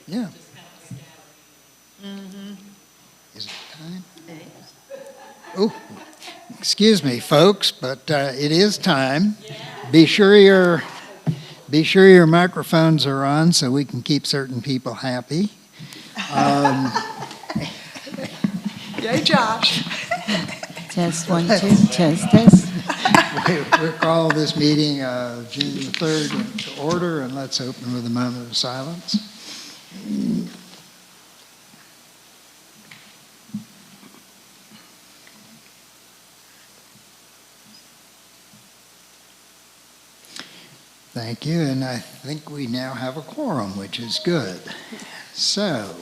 Yeah. Is it time? Oh, excuse me, folks, but it is time. Be sure your microphones are on so we can keep certain people happy. Yay, Josh. Test 1, 2, test. We'll call this meeting of June the 3rd to order, and let's open with a moment of silence. Thank you, and I think we now have a quorum, which is good. So,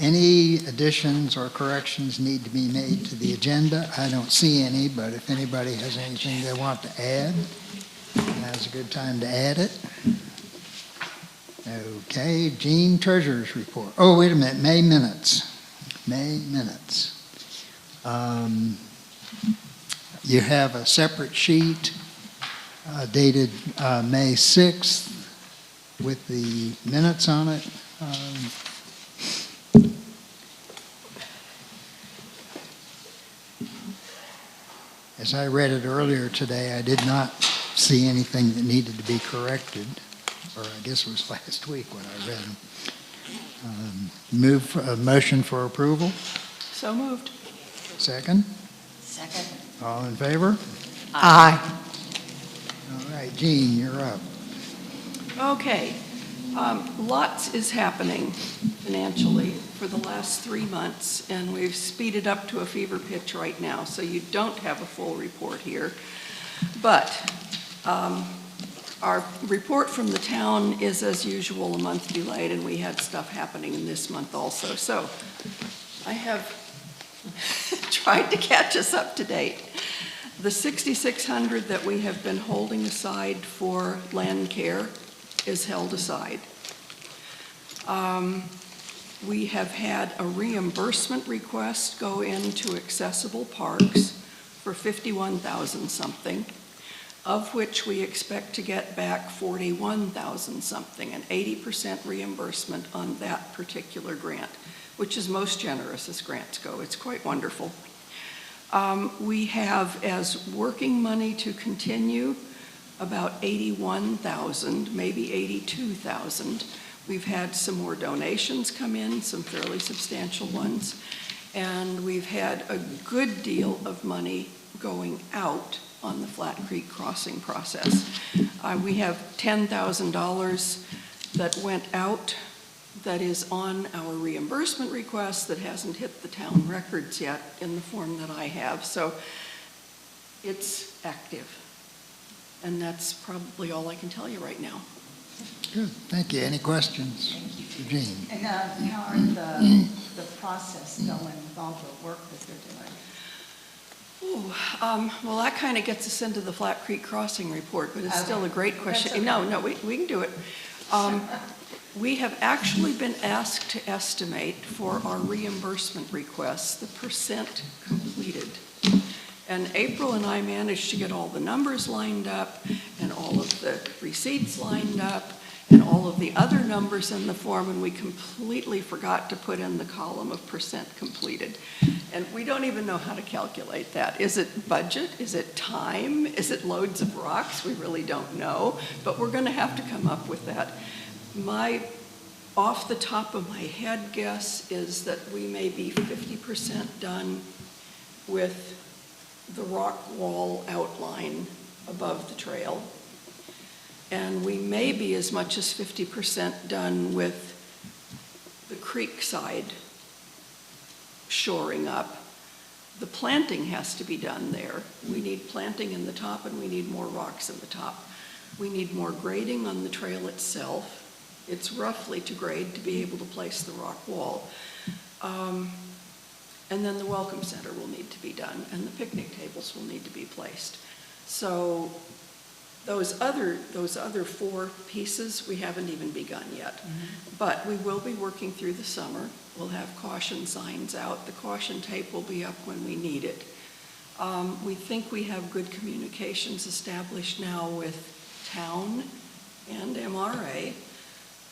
any additions or corrections need to be made to the agenda? I don't see any, but if anybody has anything they want to add, now's a good time to add it. Okay, Jean, Treasurer's report. Oh, wait a minute, May minutes. You have a separate sheet dated May 6th with the minutes on it. As I read it earlier today, I did not see anything that needed to be corrected, or I guess it was last week when I read them. Move for a motion for approval. So moved. Second. Second. All in favor? Aye. All right, Jean, you're up. Okay. Lots is happening financially for the last 3 months, and we've speeded up to a fever pitch right now, so you don't have a full report here. But our report from the town is, as usual, a month delayed, and we had stuff happening in this month also. So I have tried to catch us up to date. The $6,600 that we have been holding aside for Landcare is held aside. We have had a reimbursement request go into Accessible Parks for $51,000 something, of which we expect to get back $41,000 something, an 80% reimbursement on that particular grant, which is most generous as grants go. It's quite wonderful. We have, as working money to continue, about $81,000, maybe $82,000. We've had some more donations come in, some fairly substantial ones, and we've had a good deal of money going out on the Flat Creek crossing process. We have $10,000 that went out that is on our reimbursement request that hasn't hit the town records yet in the form that I have. So it's active. And that's probably all I can tell you right now. Good, thank you. Any questions? For Jean? And how are the process going with all the work that they're doing? Well, that kind of gets us into the Flat Creek Crossing report, but it's still a great question. Okay. No, we can do it. We have actually been asked to estimate for our reimbursement requests the percent completed. And April and I managed to get all the numbers lined up and all of the receipts lined up and all of the other numbers in the form, and we completely forgot to put in the column of percent completed. And we don't even know how to calculate that. Is it budget? Is it time? Is it loads of rocks? We really don't know, but we're going to have to come up with that. My off the top of my head guess is that we may be 50% done with the rock wall outline above the trail. And we may be as much as 50% done with the creek side shoring up. The planting has to be done there. We need planting in the top and we need more rocks in the top. We need more grading on the trail itself. It's roughly to grade to be able to place the rock wall. And then the welcome center will need to be done, and the picnic tables will need to be placed. So those other 4 pieces we haven't even begun yet. Mm-hmm. But we will be working through the summer. We'll have caution signs out. The caution tape will be up when we need it. We think we have good communications established now with town and MRA.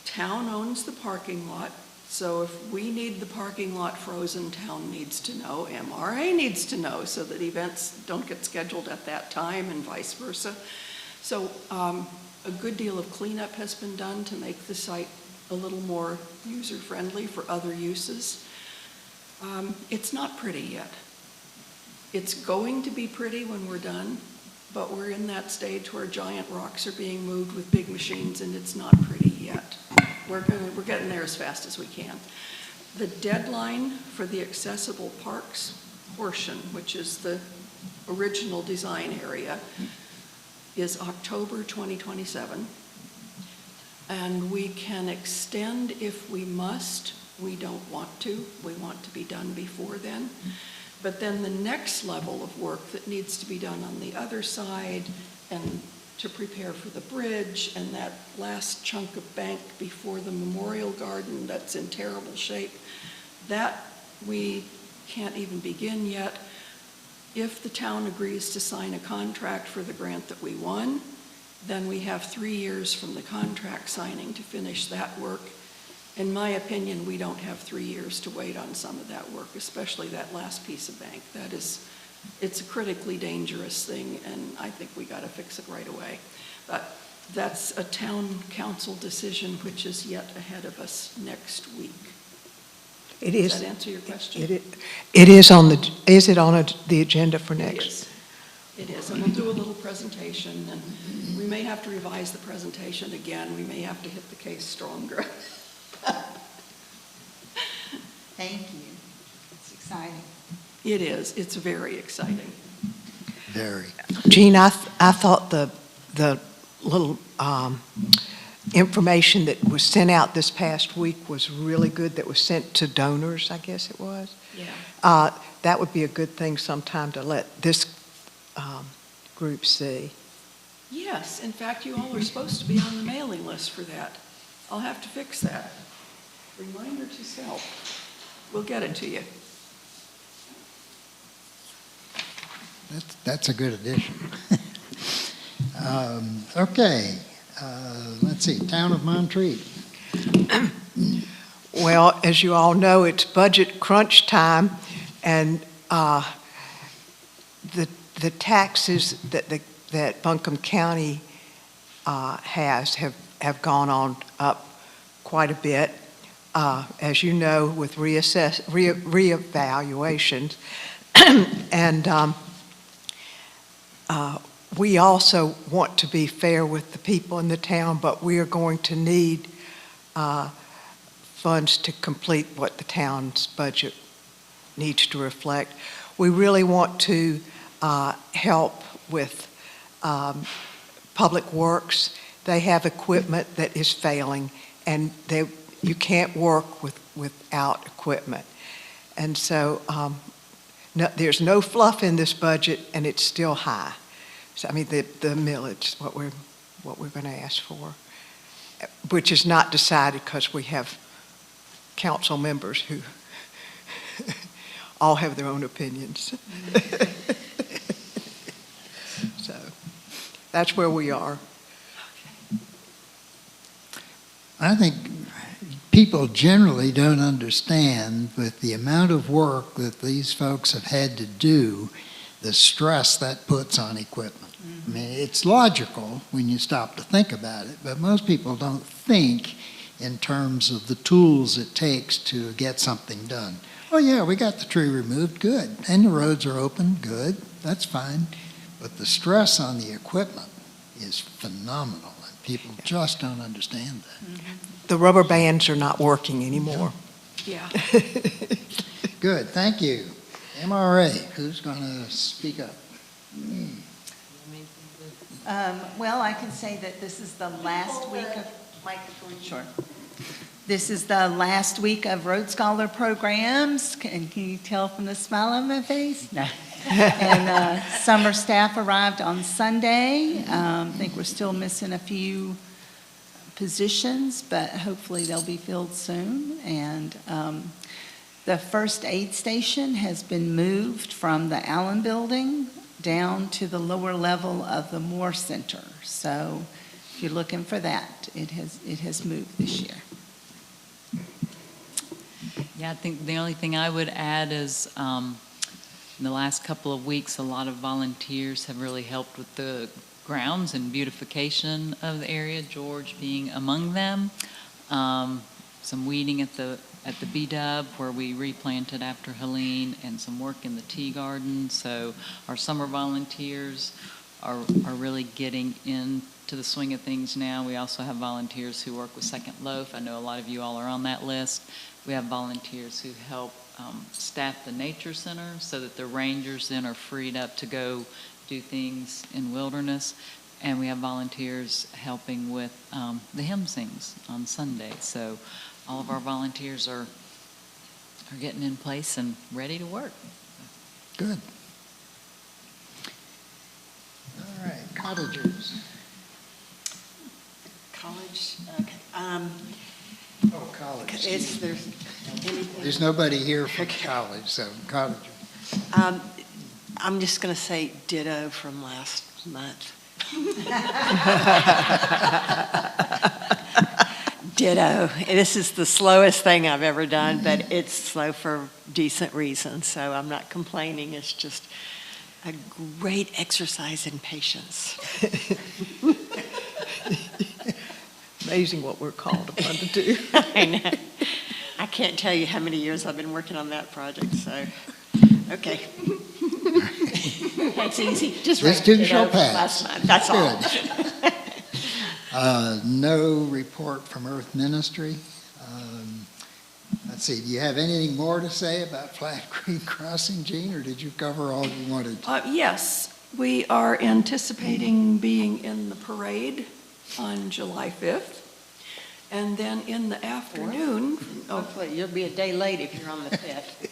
Town owns the parking lot, so if we need the parking lot frozen, town needs to know, MRA needs to know, so that events don't get scheduled at that time and vice versa. So a good deal of cleanup has been done to make the site a little more user-friendly for other uses. It's not pretty yet. It's going to be pretty when we're done, but we're in that stage where giant rocks are being moved with big machines, and it's not pretty yet. We're getting there as fast as we can. The deadline for the accessible parks portion, which is the original design area, is October 2027. And we can extend if we must. We don't want to. We want to be done before then. But then the next level of work that needs to be done on the other side and to prepare for the bridge and that last chunk of bank before the memorial garden that's in terrible shape, that we can't even begin yet. If the town agrees to sign a contract for the grant that we won, then we have 3 years from the contract signing to finish that work. In my opinion, we don't have 3 years to wait on some of that work, especially that last piece of bank. It's a critically dangerous thing, and I think we got to fix it right away. But that's a town council decision, which is yet ahead of us next week. It is. Does that answer your question? It is on the, is it on the agenda for next? It is, and we'll do a little presentation, and we may have to revise the presentation again. We may have to hit the case stronger. Thank you. It's exciting. It is. It's very exciting. Very. Jean, I thought the little information that was sent out this past week was really good, that was sent to donors, I guess it was. Yeah. That would be a good thing sometime to let this group see. Yes. In fact, you all are supposed to be on the mailing list for that. I'll have to fix that. Reminder to self. We'll get it to you. That's a good addition. Okay, let's see, Town of Montreat. Well, as you all know, it's budget crunch time, and the taxes that Buncombe County have gone on up quite a bit. As you know, with reevaluations, and we also want to be fair with the people in the town, but we are going to need funds to complete what the town's budget needs to reflect. We really want to help with Public Works. They have equipment that is failing, and you can't work without equipment. And so there's no fluff in this budget, and it's still high. So, I mean, the millage, what we're going to ask for, which is not decided because we have council members who all have their own opinions. So that's where we are. I think people generally don't understand, with the amount of work that these folks have had to do, the stress that puts on equipment. I mean, it's logical when you stop to think about it, but most people don't think in terms of the tools it takes to get something done. Oh yeah, we got the tree removed, good. And the roads are open, good, that's fine. But the stress on the equipment is phenomenal, and people just don't understand that. Mm-hmm. The rubber bands are not working anymore. Yeah. Good, thank you. MRA, who's going to speak up? Well, I can say that this is the last week of, sure. This is the last week of Road Scholar programs. Can you tell from the smile on my face? No. And summer staff arrived on Sunday. I think we're still missing a few positions, but hopefully they'll be filled soon. And the first aid station has been moved from the Allen Building down to the lower level of the Moore Center. So if you're looking for that, it has moved this year. Yeah, I think the only thing I would add is in the last couple of weeks, a lot of volunteers have really helped with the grounds and beautification of the area, George being among them. Some weeding at the B-Dub where we replanted after Helene, and some work in the tea garden. So our summer volunteers are really getting into the swing of things now. We also have volunteers who work with Second Loaf. I know a lot of you all are on that list. We have volunteers who help staff the nature center so that the rangers then are freed up to go do things in wilderness. And we have volunteers helping with the hymn sings on Sunday. So all of our volunteers are getting in place and ready to work. Good. All right, cottagers. College, okay. Oh, college. Anything? There's nobody here from college, so cottagers. I'm just going to say ditto from last month. Ditto. This is the slowest thing I've ever done, but it's slow for decent reasons, so I'm not complaining. It's just a great exercise in patience. Amazing what we're called upon to do. I know. I can't tell you how many years I've been working on that project, so, okay. That's easy. Just This write too ditto shall from pass. last month. That's all. Good. No report from Earth Ministry. Let's see, do you have anything more to say about Flat Creek Crossing, Gene, or did you cover all you wanted to? Yes, we are anticipating being in the parade on July 5th. And then in the afternoon, Hopefully, you'll be a day late if you're on the 5th.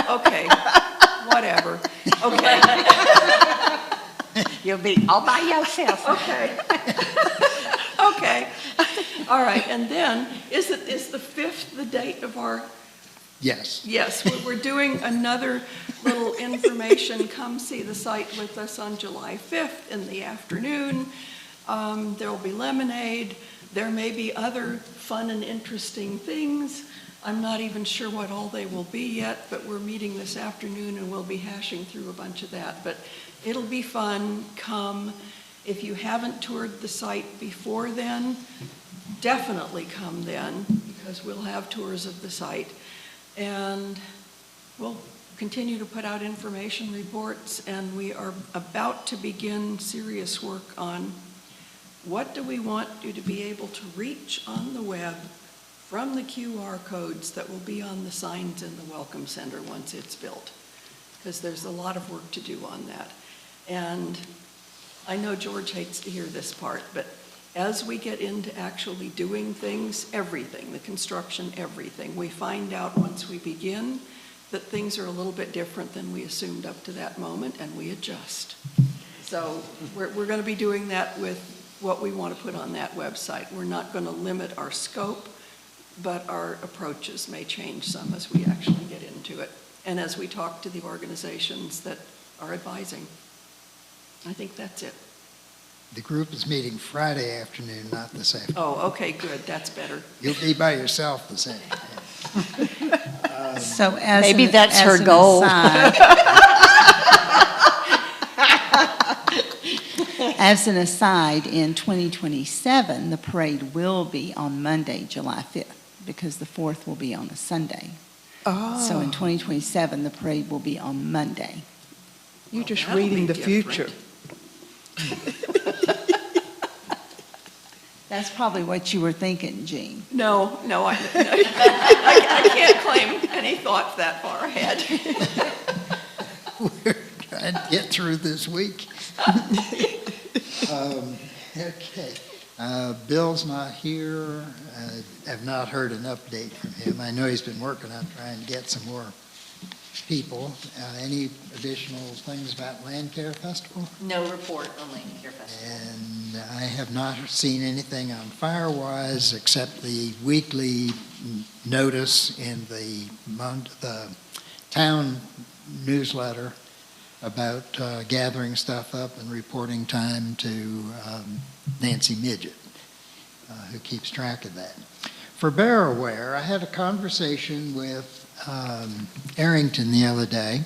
okay, whatever. Okay, You'll be all by yourself. okay. Okay, all right, and then, is the 5th the date of our, Yes. yes, we're doing another little information, come see the site with us on July 5th in the afternoon. There'll be lemonade. There may be other fun and interesting things. I'm not even sure what all they will be yet, but we're meeting this afternoon and we'll be hashing through a bunch of that. But it'll be fun. Come. If you haven't toured the site before then, definitely come then, because we'll have tours of the site. And we'll continue to put out information reports, and we are about to begin serious work on what do we want you to be able to reach on the web from the QR codes that will be on the signs in the Welcome Center once it's built, because there's a lot of work to do on that. And I know George hates to hear this part, but as we get into actually doing things, everything, the construction, everything, we find out once we begin that things are a little bit different than we assumed up to that moment, and we adjust. So we're going to be doing that with what we want to put on that website. We're not going to limit our scope, but our approaches may change some as we actually get into it, and as we talk to the organizations that are advising. I think that's it. The group is meeting Friday afternoon, not this afternoon. Oh, okay, good, that's better. You'll be by yourself this afternoon. So as Maybe an- that's as her an goal. aside- As an aside, in 2027, the parade will be on Monday, July 5th, because the 4th will be on a Sunday. So in 2027, the parade will be on Monday. You're just That'll reading be the future. different. That's probably what you were thinking, Jean. No, I can't claim any thoughts that far ahead. We're trying to get through this week. Okay. Bill's not here. Have not heard an update from him. I know he's been working on trying to get some more people. Any additional things about Landcare Festival? No report on Landcare Festival. And I have not seen anything on Firewise except the weekly notice in the town newsletter about gathering stuff up and reporting time to Nancy Midget, who keeps track of that. For BearAware, I had a conversation with Arrington the other day.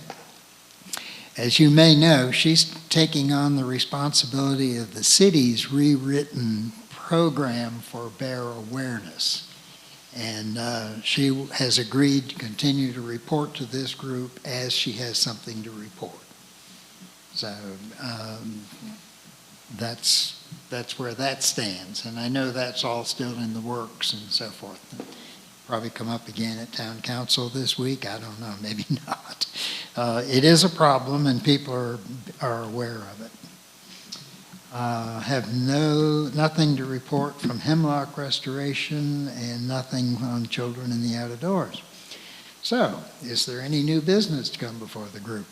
As you may know, she's taking on the responsibility of the city's rewritten program for bear awareness. And she has agreed to continue to report to this group as she has something to report. So that's where that stands. And I know that's all still in the works and so forth. Probably come up again at town council this week. I don't know, maybe not. It is a problem and people are aware of it. Have nothing to report from Hemlock Restoration and nothing on children in the outdoors. So, is there any new business to come before the group?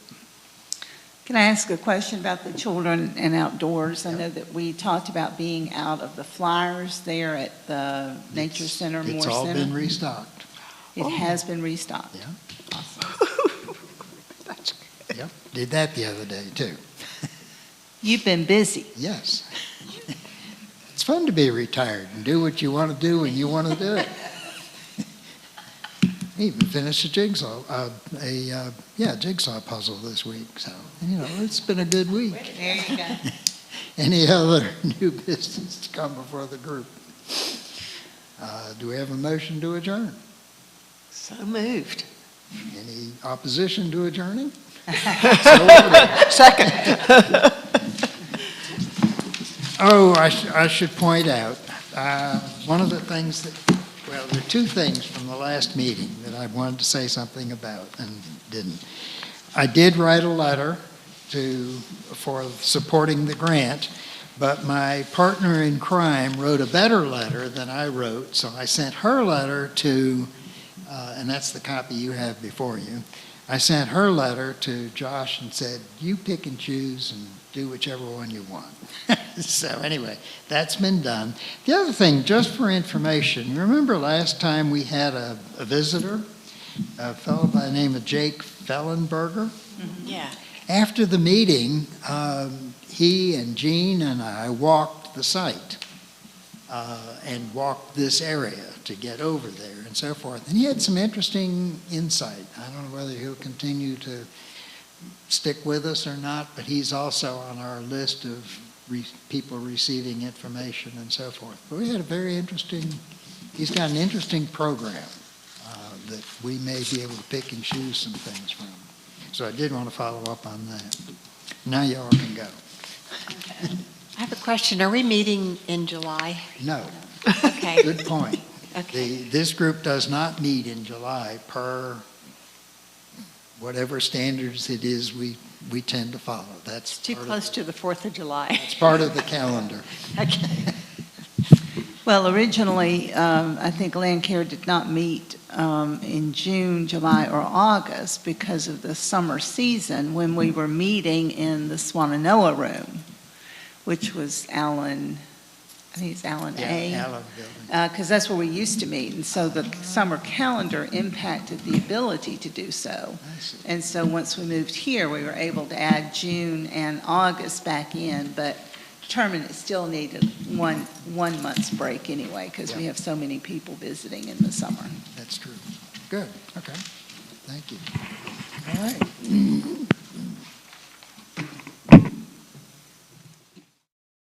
Can I ask a question about the children and outdoors? I know that we talked about being out of the flyers there at the Nature Center, Moore It's all Center. been restocked. It has been restocked. Yeah. Awesome. That's good. Yep, did that the other day too. You've been busy. Yes. It's fun to be retired and do what you want to do when you want to do it. I even finished a jigsaw puzzle this week. So, it's been a good week. There you go. Any other new business to come before the group? Do we have a motion to adjourn? So moved. Any opposition to adjourning? So ordered. Second. Oh, I should point out, one of the things there are two things from the last meeting that I wanted to say something about and didn't. I did write a letter for supporting the grant, but my partner in crime wrote a better letter than I wrote, so I sent her letter to, and that's the copy you have before you. I sent her letter to Josh and said, you pick and choose and do whichever one you want. So anyway, that's been done. The other thing, just for information, you remember last time we had a visitor, a fellow by the name of Jake Fellenberger? Yeah. After the meeting, he and Jean and I walked the site and walked this area to get over there and so forth. And he had some interesting insight. I don't know whether he'll continue to stick with us or not, but he's also on our list of people receiving information and so forth. But we had he's got an interesting program that we may be able to pick and choose some things from. So I did want to follow up on that. Now y'all can go. I have a question. Are we meeting in July? No, Okay. good point. Okay. This group does not meet in July per whatever standards it is we tend to follow. That's Too close to the 4th of July. It's part of the calendar. Okay. Well, originally, I think Landcare did not meet in June, July, or August because of the summer season when we were meeting in the Swananoa room, which was Alan, I think it's Alan A. Yeah, Allen Building. Because that's where we used to meet. And so the summer calendar impacted the ability to do so. I see. And so once we moved here, we were able to add June and August back in, but determined it still needed one month's break anyway, because we have so many people visiting in the summer. That's true. Good, okay. Thank you. All right.